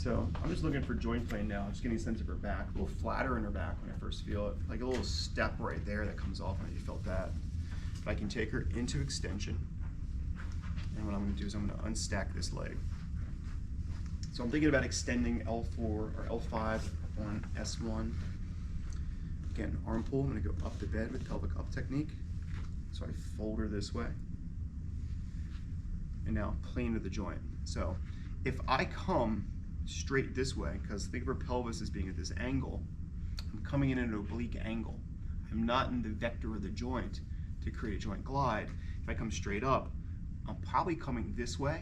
So I'm just looking for joint plane now. I'm just getting a sense of her back, a little flatter in her back when I first feel it, like a little step right there that comes off when you felt that. But I can take her into extension, and what I'm going to do is I'm going to unstack this leg. So I'm thinking about extending L4 or L5 on S1. Again, arm pull, I'm going to go up the bed with pelvic up technique. So I fold her this way. And now plane of the joint. So if I come straight this way, because think of her pelvis as being at this angle, I'm coming in at an oblique angle. I'm not in the vector of the joint to create a joint glide. If I come straight up, I'm probably coming this way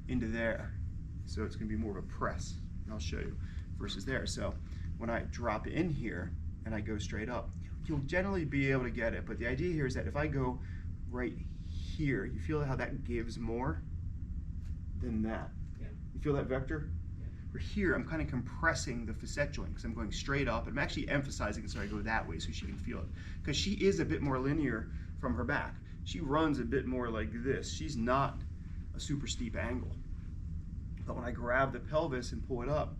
into there. So it's going to be more of a press, and I'll show you, versus there. So when I drop in here and I go straight up, you'll generally be able to get it, but the idea here is that if I go right here, you feel how that gives more than that? Yeah. You feel that vector? Yeah. Where here, I'm kind of compressing the facet joint because I'm going straight up, and I'm actually emphasizing it so I go that way so she can feel it. Because she is a bit more linear from her back. She runs a bit more like this. She's not a super steep angle. But when I grab the pelvis and pull it up,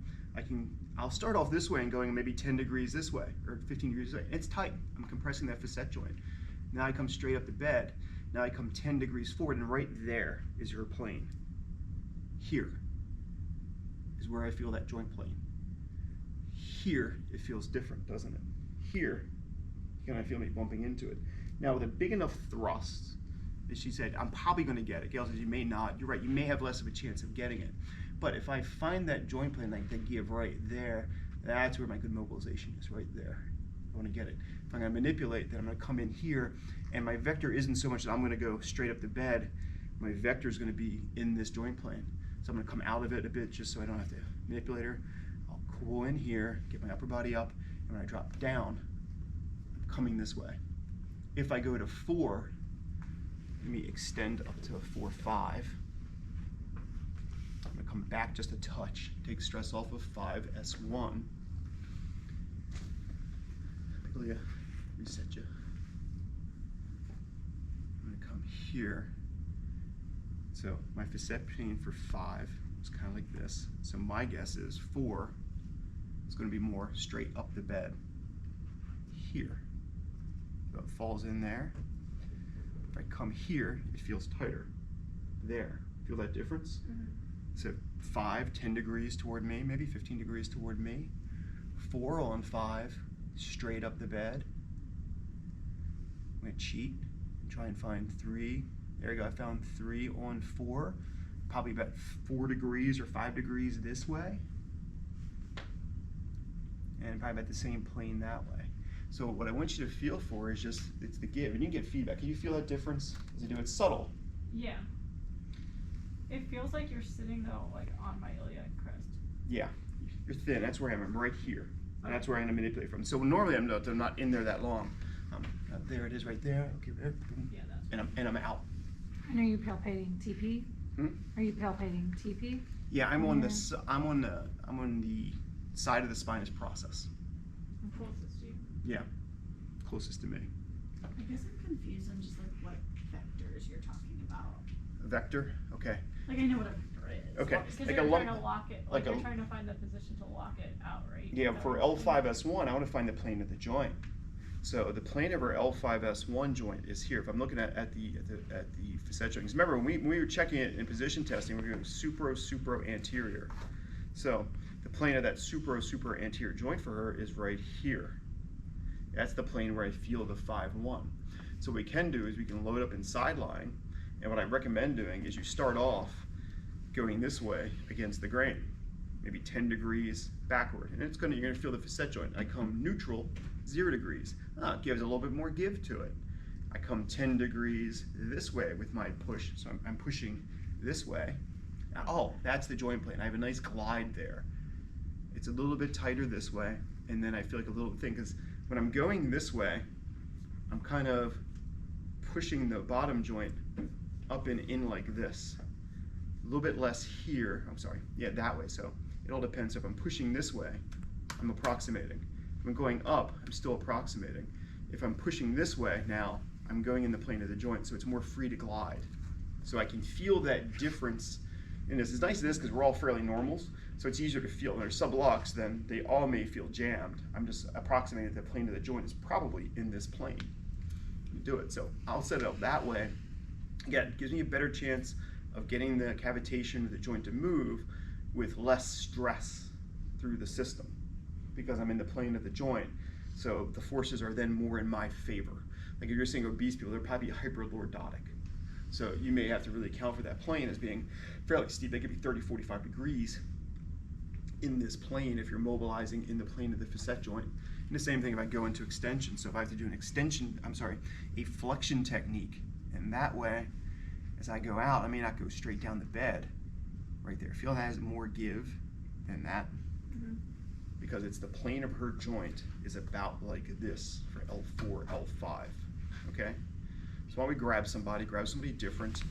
I'll start off this way and going maybe 10 degrees this way, or 15 degrees this way. It's tight. I'm compressing that facet joint. Now I come straight up the bed. Now I come 10 degrees forward, and right there is her plane. Here is where I feel that joint plane. Here, it feels different, doesn't it? Here, you kind of feel me bumping into it. Now with a big enough thrust, as she said, I'm probably going to get it. Gail says you may not. You're right, you may have less of a chance of getting it. But if I find that joint plane like the give right there, that's where my good mobilization is, right there. I want to get it. If I'm going to manipulate, then I'm going to come in here, and my vector isn't so much that I'm going to go straight up the bed. My vector is going to be in this joint plane. So I'm going to come out of it a bit just so I don't have to manipulate her. I'll cool in here, get my upper body up, and when I drop down, I'm coming this way. If I go to 4, let me extend up to 4-5. I'm going to come back just a touch, take stress off of 5, S1. Leah, reset you. I'm going to come here. So my facet plane for 5 is kind of like this. So my guess is 4 is going to be more straight up the bed here. So it falls in there. If I come here, it feels tighter. There. Feel that difference? Mm-hmm. So 5, 10 degrees toward me, maybe 15 degrees toward me. 4 on 5, straight up the bed. I'm going to cheat and try and find 3. There you go, I found 3 on 4. Probably about 4 degrees or 5 degrees this way. And probably about the same plane that way. So what I want you to feel for is just, it's the give, and you can get feedback. Can you feel that difference as I do it? It's subtle. Yeah. It feels like you're sitting though, like on my iliac crest. Yeah, you're thin. That's where I'm right here. And that's where I'm going to manipulate from. So normally I'm not in there that long. There it is right there. Okay, there. Yeah, that's and I'm out. And are you palpating TP? Are you palpating TP? Yeah, I'm on the side of the spinous process. I'm closest to you. Yeah, closest to me. I guess I'm confused on just like what vectors you're talking about. A vector, okay. Like I know what a vector is. Okay. Because Like you're a trying lump- to lock it, like you're a- trying to find the position to lock it out, right? Yeah, for L5S1, I want to find the plane of the joint. So the plane of our L5S1 joint is here. If I'm looking at the facet joint, 'cause remember when we were checking it in position testing, we're doing supro anterior. So the plane of that supro anterior joint for her is right here. That's the plane where I feel the 5-1. So what we can do is we can load up in sideline, and what I recommend doing is you start off going this way against the grain, maybe 10 degrees backward, and you're gonna feel the facet joint. I come neutral, 0 degrees. It gives a little bit more give to it. I come 10 degrees this way with my push, so I'm pushing this way. Now, oh, that's the joint plane. I have a nice glide there. It's a little bit tighter this way, and then I feel like a little thing, because when I'm going this way, I'm kind of pushing the bottom joint up and in like this. A little bit less here, I'm sorry, yeah, that way. So it all depends. If I'm pushing this way, I'm approximating. If I'm going up, I'm still approximating. If I'm pushing this way now, I'm going in the plane of the joint, so it's more free to glide. So I can feel that difference in this. It's nice in this because we're all fairly normals, So it's easier to feel. When they're sublux, then they all may feel jammed. I'm just approximating that the plane of the joint is probably in this plane. You do it. So I'll set it up that way. Again, it gives me a better chance of getting the cavitation of the joint to move with less stress through the system because I'm in the plane of the joint. So the forces are then more in my favor. Like if you're seeing obese people, they're probably hyperlordotic. So you may have to really account for that plane as being fairly steep. They could be 30, 45 degrees in this plane if you're mobilizing in the plane of the facet joint. And the same thing if I go into extension. So if I have to do a flexion technique, and that way, as I go out, I may not go straight down the bed right there. Feel that has more give than that because it's the plane of her joint is about like this for L4, L5, okay? So while we grab somebody different.